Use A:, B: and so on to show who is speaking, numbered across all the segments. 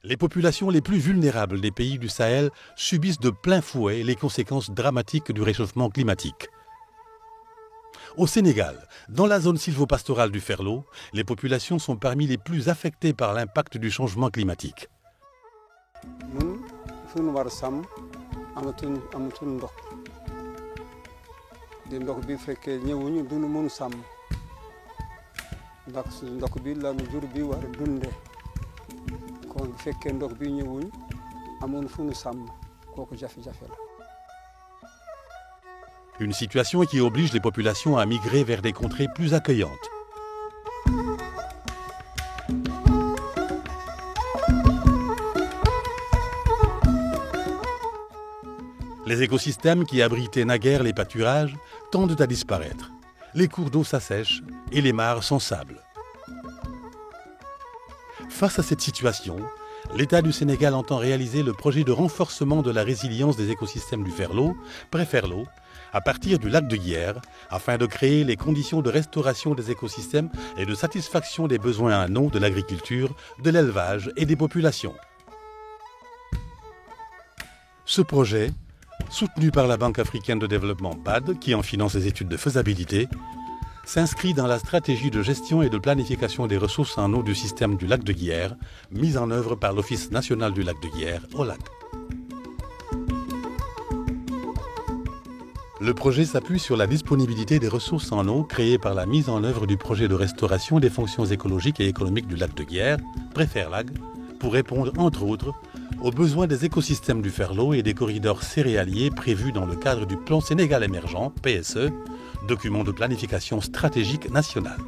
A: Les populations les plus vulnérables des pays du Sahel subissent de plein fouet les conséquences dramatiques du réchauffement climatique. Au Sénégal, dans la zone sylvopastorale du Ferlo, les populations sont parmi les plus affectées par l'impact du changement climatique. Une situation qui oblige les populations à migrer vers des contrées plus accueillantes. Les écosystèmes qui abritaient naguère les pâturages tendent à disparaître. Les cours d'eau s'assèchent et les mares s'ensablent. Face à cette situation, l'État du Sénégal entend réaliser le projet de renforcement de la résilience des écosystèmes du Ferlo, Pré-Ferlo, à partir du lac de Guiers, afin de créer les conditions de restauration des écosystèmes et de satisfaction des besoins en eau de l'agriculture, de l'élevage et des populations. Ce projet, soutenu par la Banque africaine de développement BAD, qui en finance les études de faisabilité, s'inscrit dans la stratégie de gestion et de planification des ressources en eau du système du lac de Guiers, mise en œuvre par l'Office national du lac de Guiers, OLAC. Le projet s'appuie sur la disponibilité des ressources en eau créées par la mise en œuvre du projet de restauration des fonctions écologiques et économiques du lac de Guiers, Pré-Ferlag, pour répondre, entre autres, aux besoins des écosystèmes du Ferlo et des corridors céréaliers prévus dans le cadre du Plan Sénégal émergent, PSE, document de planification stratégique nationale.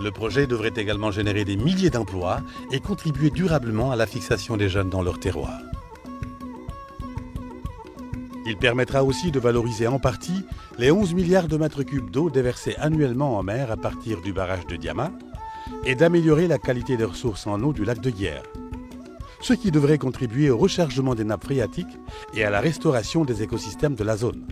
A: Le projet devrait également générer des milliers d'emplois et contribuer durablement à la fixation des jeunes dans leur terroir. Il permettra aussi de valoriser en partie les 11 milliards de mètres cubes d'eau déversés annuellement en mer à partir du barrage de Diama et d'améliorer la qualité des ressources en eau du lac de Guiers, ce qui devrait contribuer au rechargement des nappes phréatiques et à la restauration des écosystèmes de la zone.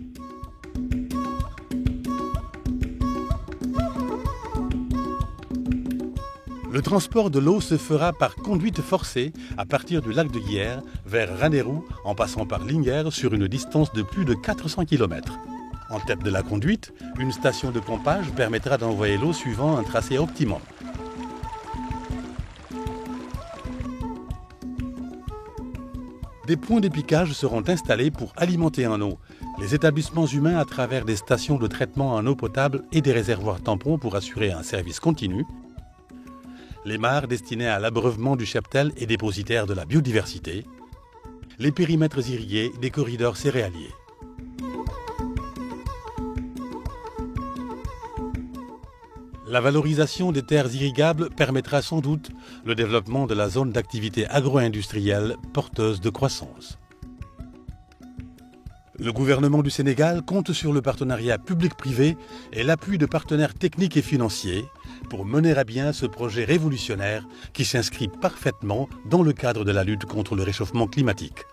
A: Le transport de l'eau se fera par conduite forcée à partir du lac de Guiers vers Ranérou en passant par Linguère sur une distance de plus de 400 km. En tête de la conduite, une station de pompage permettra d'envoyer l'eau suivant un tracé optimum. Des points de piquage seront installés pour alimenter en eau les établissements humains à travers des stations de traitement en eau potable et des réservoirs tampons pour assurer un service continu, les mares destinées à l'abreuvement du cheptel et dépositaires de la biodiversité, les périmètres irrigués des corridors céréaliers. La valorisation des terres irrigables permettra sans doute le développement de la zone d'activité agro-industrielle porteuse de croissance. Le gouvernement du Sénégal compte sur le partenariat public-privé et l'appui de partenaires techniques et financiers pour mener à bien ce projet révolutionnaire qui s'inscrit parfaitement dans le cadre de la lutte contre le réchauffement climatique.